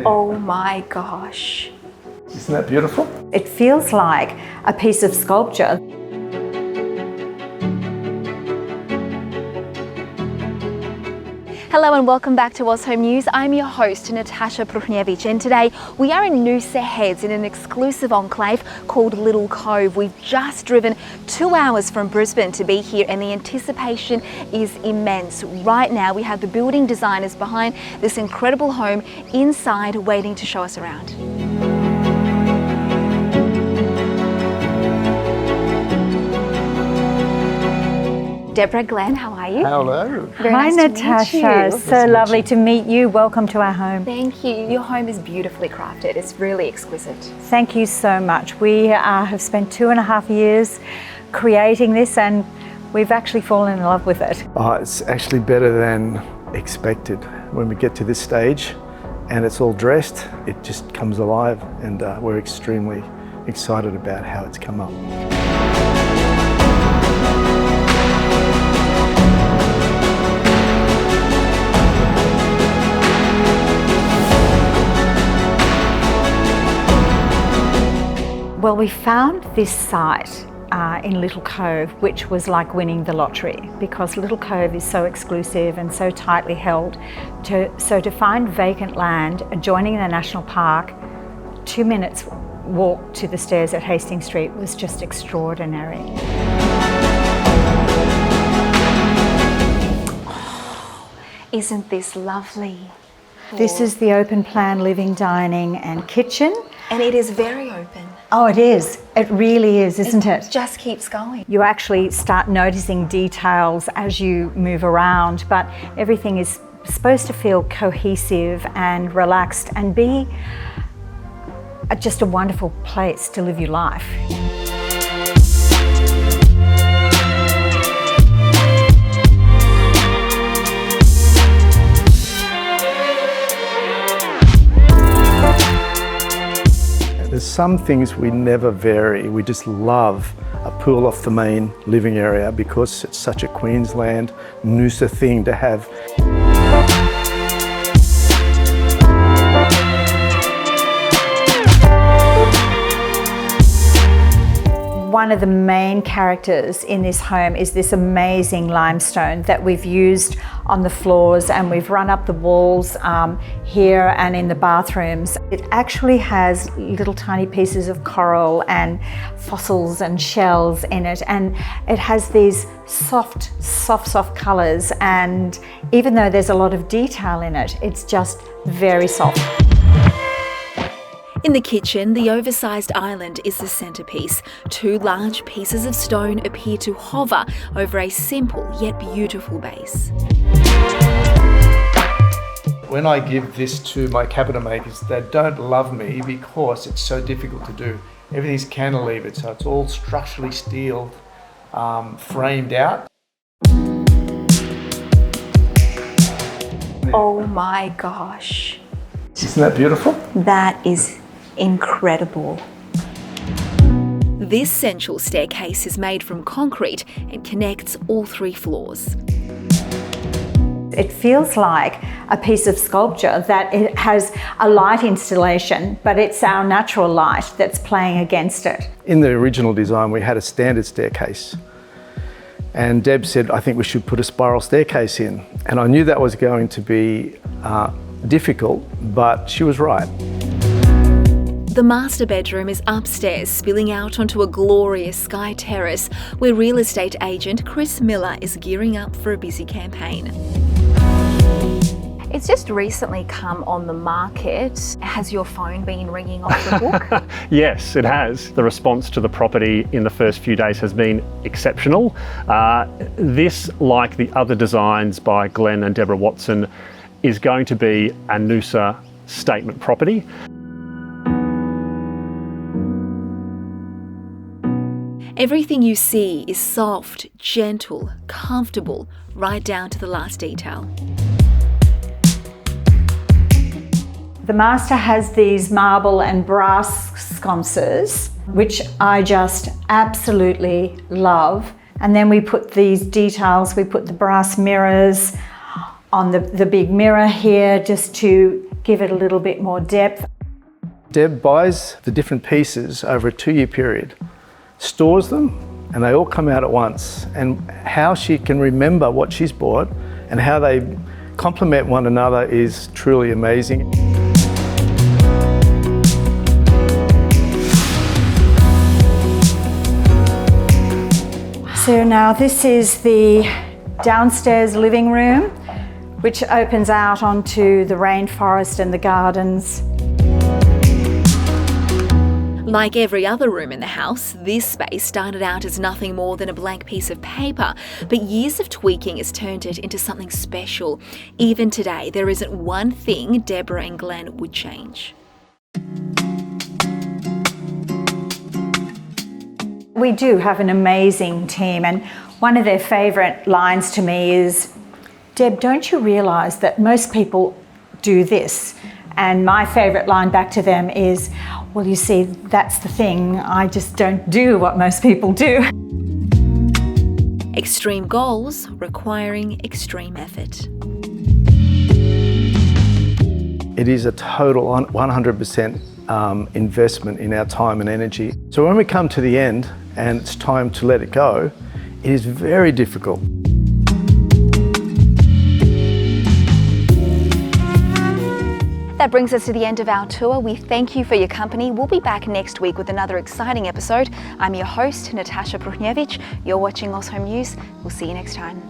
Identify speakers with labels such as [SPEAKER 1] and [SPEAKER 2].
[SPEAKER 1] Oh my gosh.
[SPEAKER 2] Isn't that beautiful?
[SPEAKER 1] It feels like a piece of sculpture. Hello and welcome back to Ozhome News. I'm your host, Natasha Pruchniewicz, and today we are in Noosa Heads in an exclusive enclave called Little Cove. We've just driven 2 hours from Brisbane to be here, and the anticipation is immense. Right now we have the building designers behind this incredible home inside waiting to show us around. Deborah, Glenn, how are you?
[SPEAKER 2] Hello.
[SPEAKER 1] Hi,
[SPEAKER 3] Nice Natasha. So lovely to meet you. Welcome to our home.
[SPEAKER 1] Thank you. Your home is beautifully crafted. It's really exquisite.
[SPEAKER 3] Thank you so much. We have spent 2.5 years creating this, and we've actually fallen in love with it.
[SPEAKER 2] It's actually better than expected. When we get to this stage and it's all dressed, it just comes alive, and we're extremely excited about how it's come up.
[SPEAKER 3] Well, we found this site in Little Cove, which was like winning the lottery, because Little Cove is so exclusive and so tightly held. So to find vacant land adjoining the national park, 2 minutes walk to the stairs at Hastings Street, was just extraordinary.
[SPEAKER 1] Oh, isn't this lovely?
[SPEAKER 3] This is the open plan living, dining and kitchen.
[SPEAKER 1] And it is very open.
[SPEAKER 3] Oh, it is. It really is, isn't it?
[SPEAKER 1] It just keeps going.
[SPEAKER 3] You actually start noticing details as you move around, but everything is supposed to feel cohesive and relaxed and be just a wonderful place to live your life.
[SPEAKER 2] There's some things we never vary. We just love a pool off the main living area because it's such a Queensland, Noosa thing to have.
[SPEAKER 3] One of the main characters in this home is this amazing limestone that we've used on the floors, and we've run up the walls here and in the bathrooms. It actually has little tiny pieces of coral and fossils and shells in it, and it has these soft colors, and even though there's a lot of detail in it, it's just very soft.
[SPEAKER 4] In the kitchen, the oversized island is the centerpiece. 2 large pieces of stone appear to hover over a simple yet beautiful base.
[SPEAKER 2] When I give this to my cabinet makers, they don't love me because it's so difficult to do. Everything's cantilevered, so it's all structurally steeled, framed out.
[SPEAKER 1] Oh my gosh.
[SPEAKER 2] Isn't that beautiful?
[SPEAKER 1] That is incredible.
[SPEAKER 4] This central staircase is made from concrete and connects all 3 floors.
[SPEAKER 3] It feels like a piece of sculpture, that it has a light installation, but it's our natural light that's playing against it.
[SPEAKER 2] In the original design, we had a standard staircase. And Deb said, I think we should put a spiral staircase in. And I knew that was going to be difficult, but she was right.
[SPEAKER 4] The master bedroom is upstairs, spilling out onto a glorious sky terrace where real estate agent Chris Miller is gearing up for a busy campaign.
[SPEAKER 1] It's just recently come on the market. Has your phone been ringing off the hook?
[SPEAKER 5] Yes, it has. The response to the property in the first few days has been exceptional. This, like the other designs by Glenn and Deborah Watson, is going to be a Noosa statement property.
[SPEAKER 4] Everything you see is soft, gentle, comfortable, right down to the last detail.
[SPEAKER 3] The master has these marble and brass sconces, which I just absolutely love. And then we put these details, we put the brass mirrors on the big mirror here just to give it a little bit more depth.
[SPEAKER 2] Deb buys the different pieces over a 2-year period, stores them, and they all come out at once. And how she can remember what she's bought and how they complement one another is truly amazing.
[SPEAKER 3] So now this is the downstairs living room, which opens out onto the rainforest and the gardens.
[SPEAKER 4] Like every other room in the house, this space started out as nothing more than a blank piece of paper, but years of tweaking has turned it into something special. Even today, there isn't one thing Deborah and Glenn would change.
[SPEAKER 3] We do have an amazing team, and one of their favourite lines to me is, "Deb, don't you realise that most people do this?" And my favourite line back to them is, "Well, you see, that's the thing. I just don't do what most people do."
[SPEAKER 4] Extreme goals requiring extreme effort.
[SPEAKER 2] It is a total 100% investment in our time and energy. So when we come to the end and it's time to let it go, it is very difficult.
[SPEAKER 1] That brings us to the end of our tour. We thank you for your company. We'll be back next week with another exciting episode. I'm your host, Natasha Pruchniewicz. You're watching Ozhome News. We'll see you next time.